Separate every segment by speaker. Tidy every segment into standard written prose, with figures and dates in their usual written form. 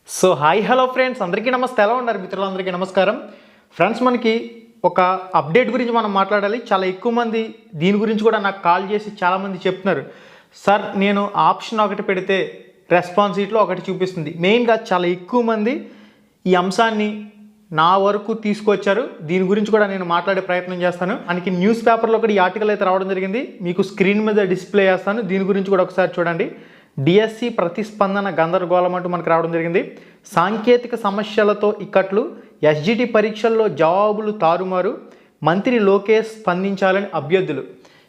Speaker 1: So hi hello friends, అందరికీ నమస్తే. ఎలా ఉన్నారు మిత్రులందరికీ నమస్కారం. ఫ్రెండ్స్, మనకి ఒక అప్డేట్ గురించి మనం మాట్లాడాలి. చాలా ఎక్కువ మంది దీని గురించి కూడా నాకు కాల్ చేసి చాలామంది చెప్తున్నారు, సార్ నేను ఆప్షన్ ఒకటి పెడితే రెస్పాన్స్ షీట్లో ఒకటి చూపిస్తుంది. మెయిన్గా చాలా ఎక్కువ మంది ఈ అంశాన్ని నా వరకు తీసుకొచ్చారు. దీని గురించి కూడా నేను మాట్లాడే ప్రయత్నం చేస్తాను. మనకి న్యూస్ పేపర్లో కూడా ఈ ఆర్టికల్ అయితే రావడం జరిగింది. మీకు స్క్రీన్ మీద డిస్ప్లే చేస్తాను. దీని గురించి కూడా ఒకసారి చూడండి. డిఎస్సి ప్రతిస్పందన గందరగోళం అంటూ మనకు రావడం జరిగింది. సాంకేతిక సమస్యలతో ఇక్కట్లు, ఎస్జిటి పరీక్షల్లో జవాబులు తారుమారు, మంత్రి లోకేష్ స్పందించాలని అభ్యర్థులు.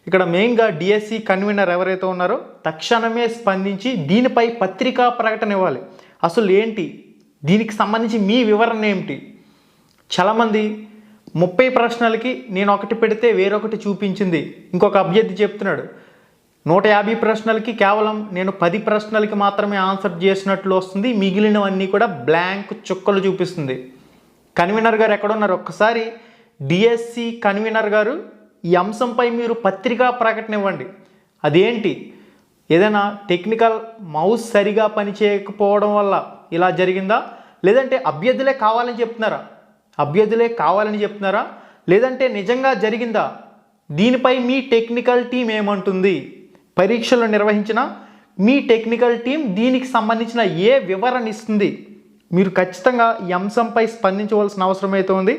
Speaker 1: ఇక్కడ మెయిన్గా డిఎస్సి కన్వీనర్ ఎవరైతే ఉన్నారో తక్షణమే స్పందించి దీనిపై పత్రికా ప్రకటన ఇవ్వాలి. అసలు ఏంటి, దీనికి సంబంధించి మీ వివరణ ఏమిటి? చాలామంది 30 ప్రశ్నలకి నేను ఒకటి పెడితే వేరొకటి చూపించింది. ఇంకొక అభ్యర్థి చెప్తున్నాడు 150 ప్రశ్నలకి కేవలం నేను 10 ప్రశ్నలకి మాత్రమే ఆన్సర్ చేసినట్లు వస్తుంది, మిగిలినవన్నీ కూడా బ్లాంక్ చుక్కలు చూపిస్తుంది. కన్వీనర్ గారు ఎక్కడున్నారు? ఒక్కసారి డిఎస్సి కన్వీనర్ గారు ఈ అంశంపై మీరు పత్రికా ప్రకటన ఇవ్వండి. అదేంటి, ఏదైనా టెక్నికల్ మౌస్ సరిగా పనిచేయకపోవడం వల్ల ఇలా జరిగిందా, లేదంటే అభ్యర్థులే కావాలని చెప్తున్నారా, లేదంటే నిజంగా జరిగిందా? దీనిపై మీ టెక్నికల్ టీం ఏమంటుంది? పరీక్షలు నిర్వహించిన మీ టెక్నికల్ టీం దీనికి సంబంధించిన ఏ వివరణ ఇస్తుంది? మీరు ఖచ్చితంగా ఈ అంశంపై స్పందించవలసిన అవసరం అయితే ఉంది.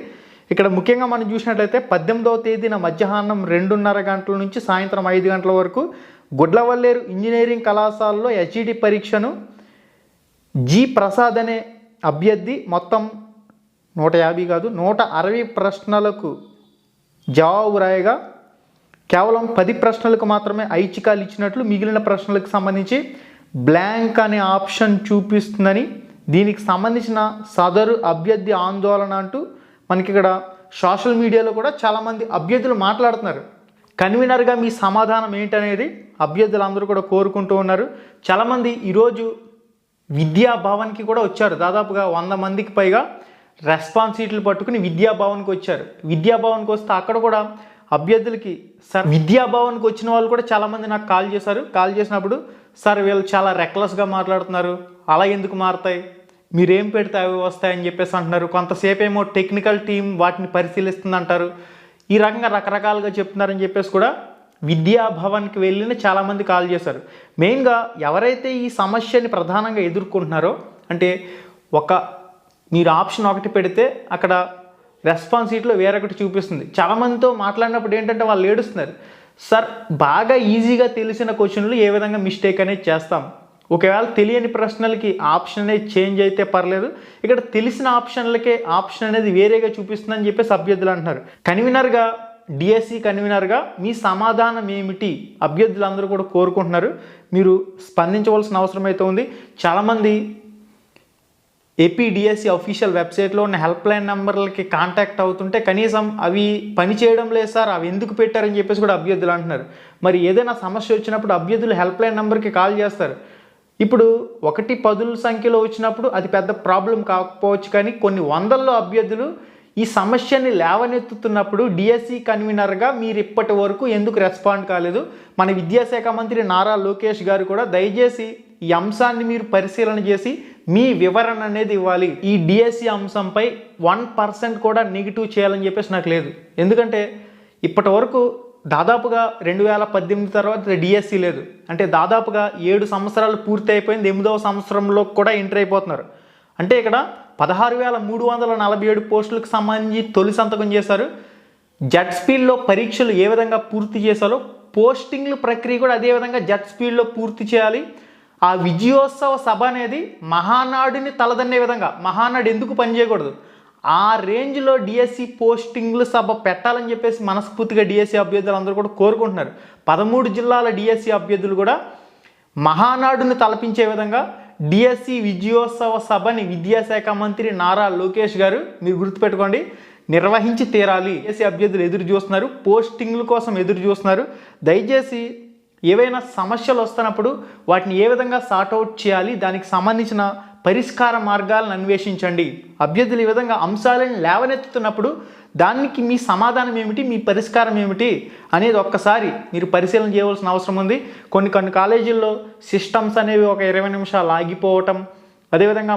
Speaker 1: ఇక్కడ ముఖ్యంగా మనం చూసినట్లయితే 18వ తేదీన మధ్యాహ్నం 2:30 గంటల నుంచి సాయంత్రం 5 గంటల వరకు గుడ్లవల్లేరు ఇంజనీరింగ్ కళాశాలలో ఎస్జిటి పరీక్షను జి ప్రసాద్ అనే అభ్యర్థి మొత్తం 150 కాదు 160 ప్రశ్నలకు జవాబు రాయగా కేవలం 10 ప్రశ్నలకు మాత్రమే ఐచ్ఛికాలు ఇచ్చినట్లు, మిగిలిన ప్రశ్నలకు సంబంధించి బ్లాంక్ అనే ఆప్షన్ చూపిస్తుందని, దీనికి సంబంధించిన సదరు అభ్యర్థి ఆందోళన అంటూ మనకి ఇక్కడ సోషల్ మీడియాలో కూడా చాలామంది అభ్యర్థులు మాట్లాడుతున్నారు. కన్వీనర్గా మీ సమాధానం ఏంటనేది అభ్యర్థులు అందరూ కూడా కోరుకుంటూ ఉన్నారు. చాలామంది ఈరోజు విద్యాభవన్కి కూడా వచ్చారు. దాదాపుగా 100 మందికి పైగా రెస్పాన్స్ షీట్లు పట్టుకుని విద్యాభవన్కి వచ్చారు. విద్యాభవన్కి వస్తే అక్కడ కూడా అభ్యర్థులకి, సార్ విద్యాభవన్కి వచ్చిన వాళ్ళు కూడా చాలామంది నాకు కాల్ చేశారు. కాల్ చేసినప్పుడు, సార్ వీళ్ళు చాలా రెక్లెస్గా మాట్లాడుతున్నారు, అలా ఎందుకు మారుతాయి, మీరేం పెడితే అవి వస్తాయని చెప్పేసి అంటున్నారు. కొంతసేపు ఏమో టెక్నికల్ టీం వాటిని పరిశీలిస్తుందంటారు. ఈ రకంగా రకరకాలుగా చెప్తున్నారని చెప్పేసి కూడా విద్యాభవన్కి వెళ్ళిన చాలామంది కాల్ చేశారు. మెయిన్గా ఎవరైతే ఈ సమస్యని ప్రధానంగా ఎదుర్కొంటున్నారో, అంటే మీరు ఆప్షన్ ఒకటి పెడితే అక్కడ రెస్పాన్స్ షీట్లో వేరొకటి చూపిస్తుంది. చాలామందితో మాట్లాడినప్పుడు ఏంటంటే వాళ్ళు ఏడుస్తున్నారు, సార్ బాగా ఈజీగా తెలిసిన క్వశ్చన్లు ఏ విధంగా మిస్టేక్ అనేది చేస్తాం, ఒకవేళ తెలియని ప్రశ్నలకి ఆప్షన్ అనేది చేంజ్ అయితే పర్లేదు, ఇక్కడ తెలిసిన ఆప్షన్లకే ఆప్షన్ అనేది వేరేగా చూపిస్తుందని చెప్పేసి అభ్యర్థులు అంటున్నారు. కన్వీనర్గా, డిఎస్సి కన్వీనర్గా మీ సమాధానం ఏమిటి? అభ్యర్థులందరూ కూడా కోరుకుంటున్నారు. మీరు స్పందించవలసిన అవసరం అయితే ఉంది. చాలామంది ఏపీ డిఎస్సి అఫీషియల్ వెబ్సైట్లో ఉన్న హెల్ప్ లైన్ నెంబర్లకి కాంటాక్ట్ అవుతుంటే కనీసం అవి పనిచేయడం లేదు సార్, అవి ఎందుకు పెట్టారని చెప్పేసి కూడా అభ్యర్థులు అంటున్నారు. మరి ఏదైనా సమస్య వచ్చినప్పుడు అభ్యర్థులు హెల్ప్ లైన్ నెంబర్కి కాల్ చేస్తారు. ఇప్పుడు 1-10 సంఖ్యలో వచ్చినప్పుడు అది పెద్ద ప్రాబ్లం కాకపోవచ్చు, కానీ కొన్ని వందల్లో అభ్యర్థులు ఈ సమస్యని లేవనెత్తుతున్నప్పుడు డిఎస్సి కన్వీనర్గా మీరు ఇప్పటి వరకు ఎందుకు రెస్పాండ్ కాలేదు? మన విద్యాశాఖ మంత్రి నారా లోకేష్ గారు కూడా దయచేసి ఈ అంశాన్ని మీరు పరిశీలన చేసి మీ వివరణ అనేది ఇవ్వాలి. ఈ డిఎస్సి అంశంపై 1% కూడా నెగిటివ్ చేయాలని చెప్పేసి నాకు లేదు. ఎందుకంటే ఇప్పటి వరకు దాదాపుగా 2018 తర్వాత డిఎస్సి లేదు. అంటే దాదాపుగా 7 సంవత్సరాలు పూర్తి అయిపోయింది. 8వ సంవత్సరంలో కూడా ఎంటర్ అయిపోతున్నారు. అంటే ఇక్కడ 16,347 పోస్టులకు సంబంధించి తొలి సంతకం చేశారు. జెట్ స్పీడ్లో పరీక్షలు ఏ విధంగా పూర్తి చేశారో పోస్టింగ్ల ప్రక్రియ కూడా అదే విధంగా జెట్ స్పీడ్లో పూర్తి చేయాలి. ఆ విజయోత్సవ సభ అనేది మహానాడుని తలదన్నే విధంగా, మహానాడు ఎందుకు పనిచేయకూడదు, ఆ రేంజ్లో డిఎస్సి పోస్టింగ్లు సభ పెట్టాలని చెప్పేసి మనస్ఫూర్తిగా డిఎస్సి అభ్యర్థులు అందరూ కూడా కోరుకుంటున్నారు. 13 జిల్లాల డిఎస్సి అభ్యర్థులు కూడా మహానాడుని తలపించే విధంగా డిఎస్సి విజయోత్సవ సభని విద్యాశాఖ మంత్రి నారా లోకేష్ గారు, మీరు గుర్తుపెట్టుకోండి, నిర్వహించి తీరాలి. డిఎస్సి అభ్యర్థులు ఎదురు చూస్తున్నారు, పోస్టింగ్ల కోసం ఎదురు చూస్తున్నారు. దయచేసి ఏవైనా సమస్యలు వస్తున్నప్పుడు వాటిని ఏ విధంగా సార్ట్అవుట్ చేయాలి, దానికి సంబంధించిన పరిష్కార మార్గాలను అన్వేషించండి. అభ్యర్థులు ఈ విధంగా అంశాలను లేవనెత్తుతున్నప్పుడు దానికి మీ సమాధానం ఏమిటి, మీ పరిష్కారం ఏమిటి అనేది ఒక్కసారి మీరు పరిశీలన చేయవలసిన అవసరం ఉంది. కొన్ని కాలేజీల్లో సిస్టమ్స్ అనేవి ఒక 20 నిమిషాలు ఆగిపోవటం, అదేవిధంగా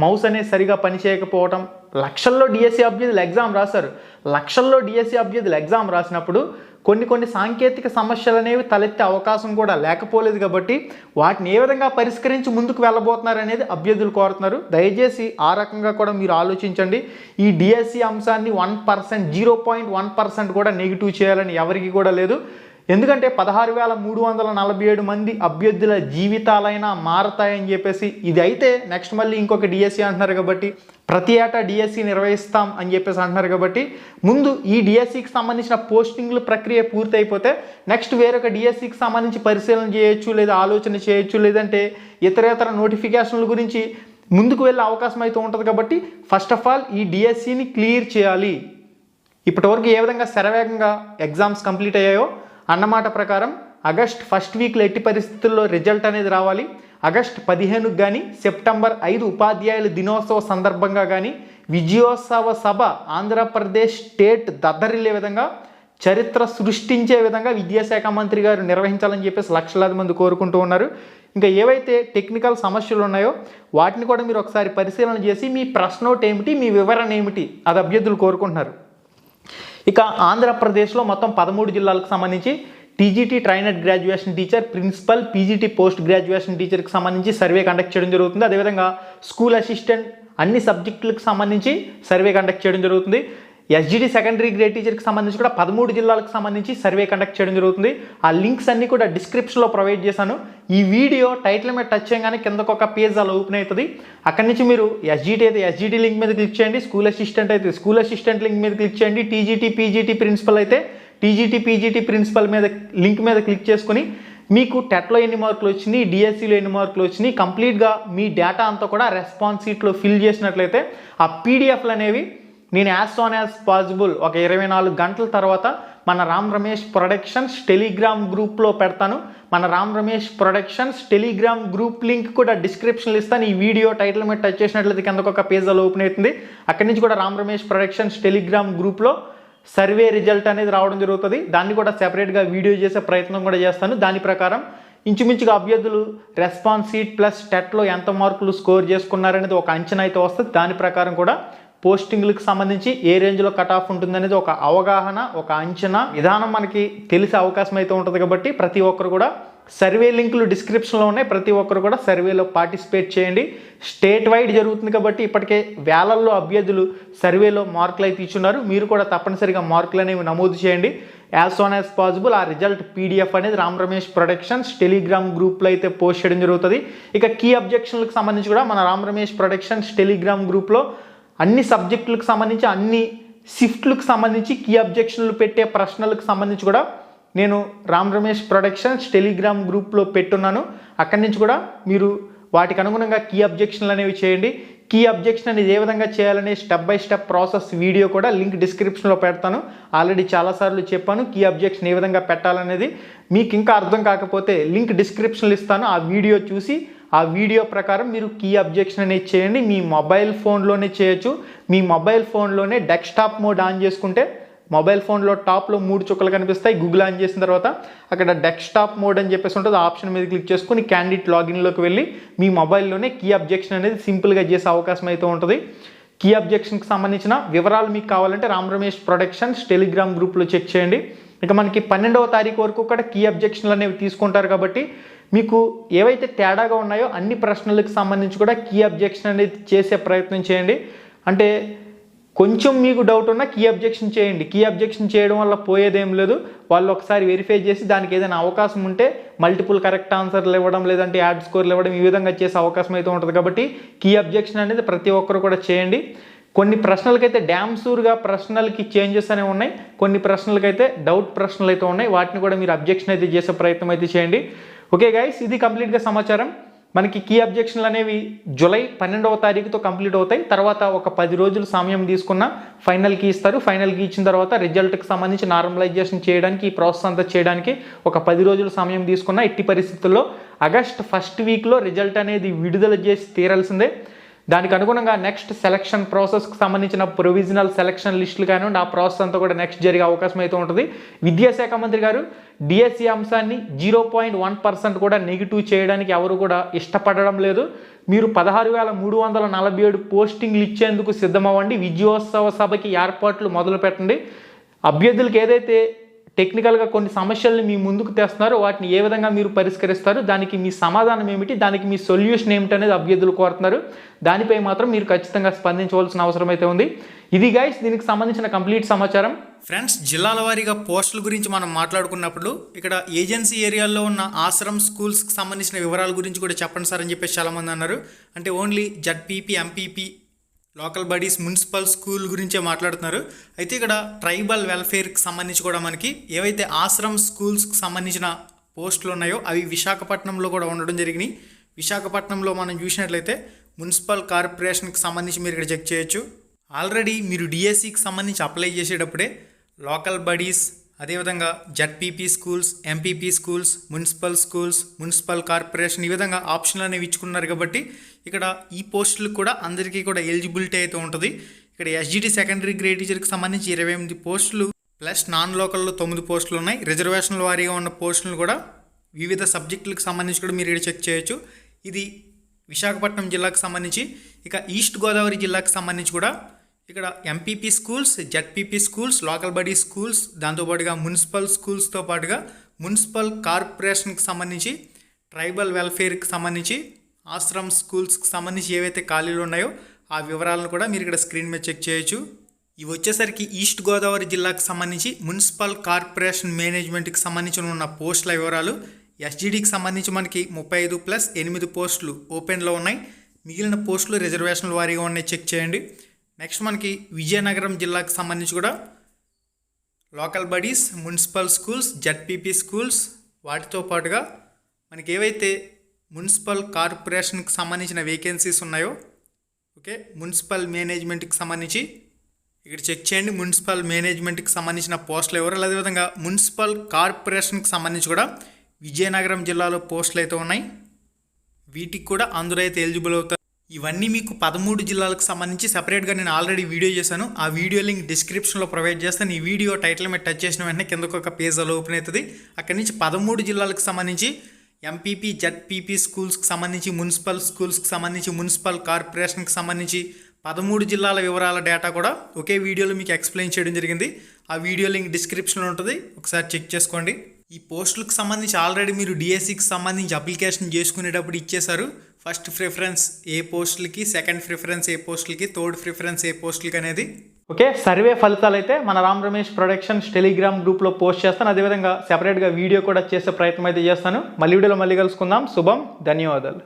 Speaker 1: మౌస్ అనేది సరిగా పనిచేయకపోవటం, లక్షల్లో డిఎస్సి అభ్యర్థులు ఎగ్జామ్ రాశారు. లక్షల్లో డిఎస్సి అభ్యర్థులు ఎగ్జామ్ రాసినప్పుడు కొన్ని సాంకేతిక సమస్యలు అనేవి తలెత్తే అవకాశం కూడా లేకపోలేదు. కాబట్టి వాటిని ఏ విధంగా పరిష్కరించి ముందుకు వెళ్ళబోతున్నారు అనేది అభ్యర్థులు కోరుతున్నారు. దయచేసి ఆ రకంగా కూడా మీరు ఆలోచించండి. ఈ డిఎస్సి అంశాన్ని 1%, 0.1% కూడా నెగిటివ్ చేయాలని ఎవరికి కూడా లేదు. ఎందుకంటే 16,347 మంది అభ్యర్థుల జీవితాలైనా మారతాయని చెప్పేసి ఇది అయితే నెక్స్ట్ మళ్ళీ ఇంకొక డిఎస్సి అంటున్నారు. కాబట్టి ప్రతి ఏటా డిఎస్సి నిర్వహిస్తాం అని చెప్పేసి అంటున్నారు. కాబట్టి ముందు ఈ డిఎస్సికి సంబంధించిన పోస్టింగ్ల ప్రక్రియ పూర్తి అయిపోతే నెక్స్ట్ వేరొక డిఎస్సికి సంబంధించి పరిశీలన చేయొచ్చు, లేదా ఆలోచన చేయొచ్చు, లేదంటే ఇతరేతర నోటిఫికేషన్ల గురించి ముందుకు వెళ్ళే అవకాశం అయితే ఉంటుంది. కాబట్టి ఫస్ట్ ఆఫ్ ఆల్ ఈ డిఎస్సిని క్లియర్ చేయాలి. ఇప్పటివరకు ఏ విధంగా శరవేగంగా ఎగ్జామ్స్ కంప్లీట్ అయ్యాయో అన్నమాట ప్రకారం ఆగస్ట్ ఫస్ట్ వీక్లో ఎట్టి పరిస్థితుల్లో రిజల్ట్ అనేది రావాలి. ఆగస్ట్ 15కు కానీ సెప్టెంబర్ 5 ఉపాధ్యాయుల దినోత్సవ సందర్భంగా కానీ విజయోత్సవ సభ ఆంధ్రప్రదేశ్ స్టేట్ దద్దరిల్లే విధంగా, చరిత్ర సృష్టించే విధంగా విద్యాశాఖ మంత్రి గారు నిర్వహించాలని చెప్పేసి లక్షలాది మంది కోరుకుంటూ ఉన్నారు. ఇంకా ఏవైతే టెక్నికల్ సమస్యలు ఉన్నాయో వాటిని కూడా మీరు ఒకసారి పరిశీలన చేసి మీ ప్రశ్నోట్ ఏమిటి, మీ వివరణ ఏమిటి అది అభ్యర్థులు కోరుకుంటున్నారు. ఇక ఆంధ్రప్రదేశ్లో మొత్తం 13 జిల్లాలకు సంబంధించి TGT trainer graduation teacher, principal, PGT post graduation టీచర్కి సంబంధించి సర్వే కండక్ట్ చేయడం జరుగుతుంది. అదేవిధంగా స్కూల్ అసిస్టెంట్ అన్ని సబ్జెక్టులకు సంబంధించి సర్వే కండక్ట్ చేయడం జరుగుతుంది. ఎస్జిటి సెకండరీ గ్రేడ్ టీచర్కి సంబంధించి కూడా 13 జిల్లాలకు సంబంధించి సర్వే కండక్ట్ చేయడం జరుగుతుంది. ఆ లింక్స్ అన్నీ కూడా డిస్క్రిప్షన్లో ప్రొవైడ్ చేశాను. ఈ వీడియో టైటిల్ మీద టచ్ చేయగానే కిందకు ఒక పేజ్ అలా ఓపెన్ అవుతుంది. అక్కడి నుంచి మీరు ఎస్జిటి అయితే ఎస్జిటి లింక్ మీద క్లిక్ చేయండి, స్కూల్ అసిస్టెంట్ అయితే స్కూల్ అసిస్టెంట్ లింక్ మీద క్లిక్ చేయండి, టీజీటీ పీజీటీ ప్రిన్సిపల్ అయితే టీజీటీ పీజీటీ ప్రిన్సిపల్ మీద లింక్ మీద క్లిక్ చేసుకుని మీకు టెట్లో ఎన్ని మార్కులు వచ్చినాయి, డిఎస్సిలో ఎన్ని మార్కులు వచ్చినాయి, కంప్లీట్గా మీ డేటా అంతా కూడా రెస్పాన్స్ షీట్లో ఫిల్ చేసినట్లయితే ఆ పీడిఎఫ్లు అనేవి నేను యాజ్ సోన్ యాజ్ పాసిబుల్ ఒక 24 గంటల తర్వాత మన రామ్ రమేష్ ప్రొడక్షన్స్ టెలిగ్రామ్ గ్రూప్లో పెడతాను. మన Ram Ramesh productions Telegram group link కూడా డిస్క్రిప్షన్లో ఇస్తాను. ఈ వీడియో టైటిల్ మీద టచ్ చేసినట్లయితే కిందకు ఒక పేజ్ అలా ఓపెన్ అవుతుంది. అక్కడి నుంచి కూడా రామ్ రమేష్ ప్రొడక్షన్స్ టెలిగ్రామ్ గ్రూప్లో సర్వే రిజల్ట్ అనేది రావడం జరుగుతుంది. దాన్ని కూడా సెపరేట్గా వీడియో చేసే ప్రయత్నం కూడా చేస్తాను. దాని ప్రకారం ఇంచుమించుగా అభ్యర్థులు రెస్పాన్స్ షీట్ ప్లస్ టెట్లో ఎంత మార్కులు స్కోర్ చేసుకున్నారనేది ఒక అంచనా అయితే వస్తుంది. దాని ప్రకారం కూడా పోస్టింగ్లకు సంబంధించి ఏ రేంజ్లో కట్ ఆఫ్ ఉంటుందనేది ఒక అవగాహన, ఒక అంచనా విధానం మనకి తెలిసే అవకాశం అయితే ఉంటుంది. కాబట్టి ప్రతి ఒక్కరు కూడా సర్వే లింకులు డిస్క్రిప్షన్లో ఉన్నాయి. ప్రతి ఒక్కరు కూడా సర్వేలో పార్టిసిపేట్ చేయండి. స్టేట్ వైడ్ జరుగుతుంది కాబట్టి ఇప్పటికే వేలల్లో అభ్యర్థులు సర్వేలో మార్కులు అయితే ఇచ్చున్నారు. మీరు కూడా తప్పనిసరిగా మార్కులు అనేవి నమోదు చేయండి. యాజ్ సోన్ యాజ్ పాసిబుల్ ఆ రిజల్ట్ పీడిఎఫ్ అనేది రామ్ రమేష్ ప్రొడక్షన్స్ టెలిగ్రామ్ గ్రూప్లో అయితే పోస్ట్ చేయడం జరుగుతుంది. ఇక కీ అబ్జెక్షన్లకు సంబంధించి కూడా మన రామ్ రమేష్ ప్రొడక్షన్స్ టెలిగ్రామ్ గ్రూప్లో అన్ని సబ్జెక్టులకు సంబంధించి, అన్ని షిఫ్ట్లకు సంబంధించి కీ అబ్జెక్షన్లు పెట్టే ప్రశ్నలకు సంబంధించి కూడా నేను రామ్ రమేష్ ప్రొడక్షన్స్ టెలిగ్రామ్ గ్రూప్లో పెట్టున్నాను. అక్కడి నుంచి కూడా మీరు వాటికి అనుగుణంగా కీ అబ్జెక్షన్లు అనేవి చేయండి. కీ అబ్జెక్షన్ అనేది ఏ విధంగా చేయాలనే step by step process video కూడా లింక్ డిస్క్రిప్షన్లో పెడతాను. ఆల్రెడీ చాలాసార్లు చెప్పాను కీ అబ్జెక్షన్ ఏ విధంగా పెట్టాలనేది. మీకు ఇంకా అర్థం కాకపోతే లింక్ డిస్క్రిప్షన్లో ఇస్తాను. ఆ వీడియో చూసి ఆ వీడియో ప్రకారం మీరు కీ అబ్జెక్షన్ అనేది చేయండి. మీ మొబైల్ ఫోన్లోనే చేయొచ్చు. మీ మొబైల్ ఫోన్లోనే డెస్క్టాప్ మోడ్ ఆన్ చేసుకుంటే మొబైల్ ఫోన్లో టాప్లో 3 చుక్కలు కనిపిస్తాయి. గూగుల్ ఆన్ చేసిన తర్వాత అక్కడ డెస్క్టాప్ మోడ్ అని చెప్పేసి ఉంటుంది. ఆప్షన్ మీద క్లిక్ చేసుకుని క్యాండిడేట్ లాగిన్లోకి వెళ్ళి మీ మొబైల్లోనే కీ అబ్జెక్షన్ అనేది సింపుల్గా చేసే అవకాశం అయితే ఉంటుంది. కీ అబ్జెక్షన్కి సంబంధించిన వివరాలు మీకు కావాలంటే రామ్ రమేష్ ప్రొడక్షన్స్ టెలిగ్రామ్ గ్రూప్లో చెక్ చేయండి. ఇక మనకి 12వ తారీఖు వరకు కూడా కీ అబ్జెక్షన్లు అనేవి తీసుకుంటారు. కాబట్టి మీకు ఏవైతే తేడాగా ఉన్నాయో అన్ని ప్రశ్నలకు సంబంధించి కూడా కీ అబ్జెక్షన్ అనేది చేసే ప్రయత్నం చేయండి. అంటే కొంచెం మీకు డౌట్ ఉన్నా కీ అబ్జెక్షన్ చేయండి. కీ అబ్జెక్షన్ చేయడం వల్ల పోయేదేం లేదు. వాళ్ళు ఒకసారి వెరిఫై చేసి దానికి ఏదైనా అవకాశం ఉంటే మల్టిపుల్ కరెక్ట్ ఆన్సర్లు ఇవ్వడం, లేదంటే యాడ్ స్కోర్లు ఇవ్వడం, ఈ విధంగా చేసే అవకాశం అయితే ఉంటుంది. కాబట్టి కీ అబ్జెక్షన్ అనేది ప్రతి ఒక్కరు కూడా చేయండి. కొన్ని ప్రశ్నలకైతే డ్యామ్ షూర్గా ప్రశ్నలకి చేంజెస్ అనేవి ఉన్నాయి. కొన్ని ప్రశ్నలకైతే డౌట్ ప్రశ్నలు అయితే ఉన్నాయి. వాటిని కూడా మీరు అబ్జెక్షన్ అయితే చేసే ప్రయత్నం అయితే చేయండి. ఓకే గైస్, ఇది కంప్లీట్గా సమాచారం. మనకి కీ అబ్జెక్షన్లు అనేవి జూలై 12వ తారీఖుతో కంప్లీట్ అవుతాయి. తర్వాత ఒక 10 రోజులు సమయం తీసుకున్న ఫైనల్ కీ ఇస్తారు. ఫైనల్ కీ ఇచ్చిన తర్వాత రిజల్ట్కి సంబంధించి నార్మలైజేషన్ చేయడానికి, ఈ ప్రాసెస్ అంతా చేయడానికి ఒక 10 రోజులు సమయం తీసుకున్న ఎట్టి పరిస్థితుల్లో ఆగస్ట్ ఫస్ట్ వీక్లో రిజల్ట్ అనేది విడుదల చేసి తీరాల్సిందే. దానికి అనుగుణంగా నెక్స్ట్ సెలక్షన్ ప్రాసెస్కి సంబంధించిన ప్రొవిజనల్ సెలక్షన్ లిస్టులు కానివ్వండి, ఆ ప్రాసెస్ అంతా కూడా నెక్స్ట్ జరిగే అవకాశం అయితే ఉంటుంది. విద్యాశాఖ మంత్రి గారు డిఎస్సి అంశాన్ని 0.1% కూడా నెగిటివ్ చేయడానికి ఎవరు కూడా ఇష్టపడడం లేదు. మీరు 16,347 పోస్టింగ్లు ఇచ్చేందుకు సిద్ధమవ్వండి. విజయోత్సవ సభకి ఏర్పాట్లు మొదలు పెట్టండి. అభ్యర్థులకు ఏదైతే టెక్నికల్గా కొన్ని సమస్యల్ని మీ ముందుకు తెస్తున్నారో వాటిని ఏ విధంగా మీరు పరిష్కరిస్తారు, దానికి మీ సమాధానం ఏమిటి, దానికి మీ సొల్యూషన్ ఏమిటి అనేది అభ్యర్థులు కోరుతున్నారు. దానిపై మాత్రం మీరు ఖచ్చితంగా స్పందించవలసిన అవసరం అయితే ఉంది. ఇది గైస్ దీనికి సంబంధించిన కంప్లీట్ సమాచారం.
Speaker 2: ఫ్రెండ్స్, జిల్లాల వారీగా పోస్టుల గురించి మనం మాట్లాడుకున్నప్పుడు ఇక్కడ ఏజెన్సీ ఏరియాల్లో ఉన్న ఆశ్రమ్ స్కూల్స్కి సంబంధించిన వివరాల గురించి కూడా చెప్పండి సార్ అని చెప్పేసి చాలామంది అన్నారు. అంటే only ZPP, MPP, local bodies, municipal school గురించే మాట్లాడుతున్నారు. అయితే ఇక్కడ ట్రైబల్ వెల్ఫేర్కి సంబంధించి కూడా మనకి ఏవైతే ఆశ్రమ్ స్కూల్స్కి సంబంధించిన పోస్టులు ఉన్నాయో అవి విశాఖపట్నంలో కూడా ఉండడం జరిగినాయి. విశాఖపట్నంలో మనం చూసినట్లయితే మున్సిపల్ కార్పొరేషన్కి సంబంధించి మీరు ఇక్కడ చెక్ చేయొచ్చు. ఆల్రెడీ మీరు డిఎస్సికి సంబంధించి అప్లై చేసేటప్పుడే లోకల్ బడీస్, అదేవిధంగా ZPP schools, MPP schools, municipal corporation ఈ విధంగా ఆప్షన్లు అనేవి ఇచ్చుకున్నారు. కాబట్టి ఇక్కడ ఈ పోస్టులకు కూడా అందరికీ కూడా ఎలిజిబిలిటీ అయితే ఉంటుంది. ఇక్కడ ఎస్జిటి సెకండరీ గ్రేడ్ టీచర్కి సంబంధించి 28 పోస్టులు ప్లస్ నాన్ లోకల్లో 9 పోస్టులు ఉన్నాయి. రిజర్వేషన్ల వారీగా ఉన్న పోస్టులను కూడా వివిధ సబ్జెక్టులకు సంబంధించి కూడా మీరు ఇక్కడ చెక్ చేయొచ్చు. ఇది విశాఖపట్నం జిల్లాకు సంబంధించి. ఇక ఈస్ట్ గోదావరి జిల్లాకు సంబంధించి కూడా ఇక్కడ MPP schools, ZPP schools, local body schools, దాంతోపాటుగా మున్సిపల్ స్కూల్స్తో పాటుగా మున్సిపల్ కార్పొరేషన్కి సంబంధించి, ట్రైబల్ వెల్ఫేర్కి సంబంధించి, ఆశ్రమ్ స్కూల్స్కి సంబంధించి ఏవైతే ఖాళీలు ఉన్నాయో ఆ వివరాలను కూడా మీరు ఇక్కడ స్క్రీన్ మీద చెక్ చేయొచ్చు. ఇవి వచ్చేసరికి ఈస్ట్ గోదావరి జిల్లాకు సంబంధించి మున్సిపల్ కార్పొరేషన్ మేనేజ్మెంట్కి సంబంధించి ఉన్న పోస్టుల వివరాలు. ఎస్జిడికి సంబంధించి మనకి 35 ప్లస్ 8 పోస్టులు ఓపెన్లో ఉన్నాయి. మిగిలిన పోస్టులు రిజర్వేషన్ల వారీగా ఉన్నాయి, చెక్ చేయండి. నెక్స్ట్ మనకి విజయనగరం జిల్లాకు సంబంధించి కూడా local buddies, municipal schools, ZPP schools, వాటితో పాటుగా మనకి ఏవైతే మున్సిపల్ కార్పొరేషన్కి సంబంధించిన వేకెన్సీస్ ఉన్నాయో, ఓకే, మున్సిపల్ మేనేజ్మెంట్కి సంబంధించి ఇక్కడ చెక్ చేయండి. మున్సిపల్ మేనేజ్మెంట్కి సంబంధించిన పోస్టులు ఎవరు, అదేవిధంగా మున్సిపల్ కార్పొరేషన్కి సంబంధించి కూడా విజయనగరం జిల్లాలో పోస్టులు అయితే ఉన్నాయి. వీటికి కూడా అందరూ అయితే ఎలిజిబుల్ అవుతారు. ఇవన్నీ మీకు 13 జిల్లాలకు సంబంధించి సపరేట్గా నేను ఆల్రెడీ వీడియో చేశాను. ఆ వీడియో లింక్ డిస్క్రిప్షన్లో ప్రొవైడ్ చేస్తాను. ఈ వీడియో టైటిల్ మీద టచ్ చేసిన వెంటనే కిందకు ఒక పేజ్ అలా ఓపెన్ అవుతుంది. అక్కడి నుంచి 13 జిల్లాలకు సంబంధించి ఎంపీపీ, జడ్పీపీ స్కూల్స్కి సంబంధించి, మున్సిపల్ స్కూల్స్కి సంబంధించి, మున్సిపల్ కార్పొరేషన్కి సంబంధించి 13 జిల్లాల వివరాల డేటా కూడా ఒకే వీడియోలో మీకు ఎక్స్ప్లెయిన్ చేయడం జరిగింది. ఆ వీడియో లింక్ డిస్క్రిప్షన్లో ఉంటుంది, ఒకసారి చెక్ చేసుకోండి. ఈ పోస్టులకు సంబంధించి ఆల్రెడీ మీరు డిఎస్సికి సంబంధించి అప్లికేషన్ చేసుకునేటప్పుడు ఇచ్చేశారు. ఫస్ట్ ప్రిఫరెన్స్ ఏ పోస్టులకి, సెకండ్ ప్రిఫరెన్స్ ఏ పోస్టులకి, థర్డ్ ప్రిఫరెన్స్ ఏ పోస్టులకి అనేది.
Speaker 1: ఓకే, సర్వే ఫలితాలు అయితే మన రామ్ రమేష్ ప్రొడక్షన్స్ టెలిగ్రామ్ గ్రూప్లో పోస్ట్ చేస్తాను. అదేవిధంగా సెపరేట్గా వీడియో కూడా చేసే ప్రయత్నం అయితే చేస్తాను. మళ్ళీ వీడియోలో మళ్ళీ కలుసుకుందాం. శుభం, ధన్యవాదాలు.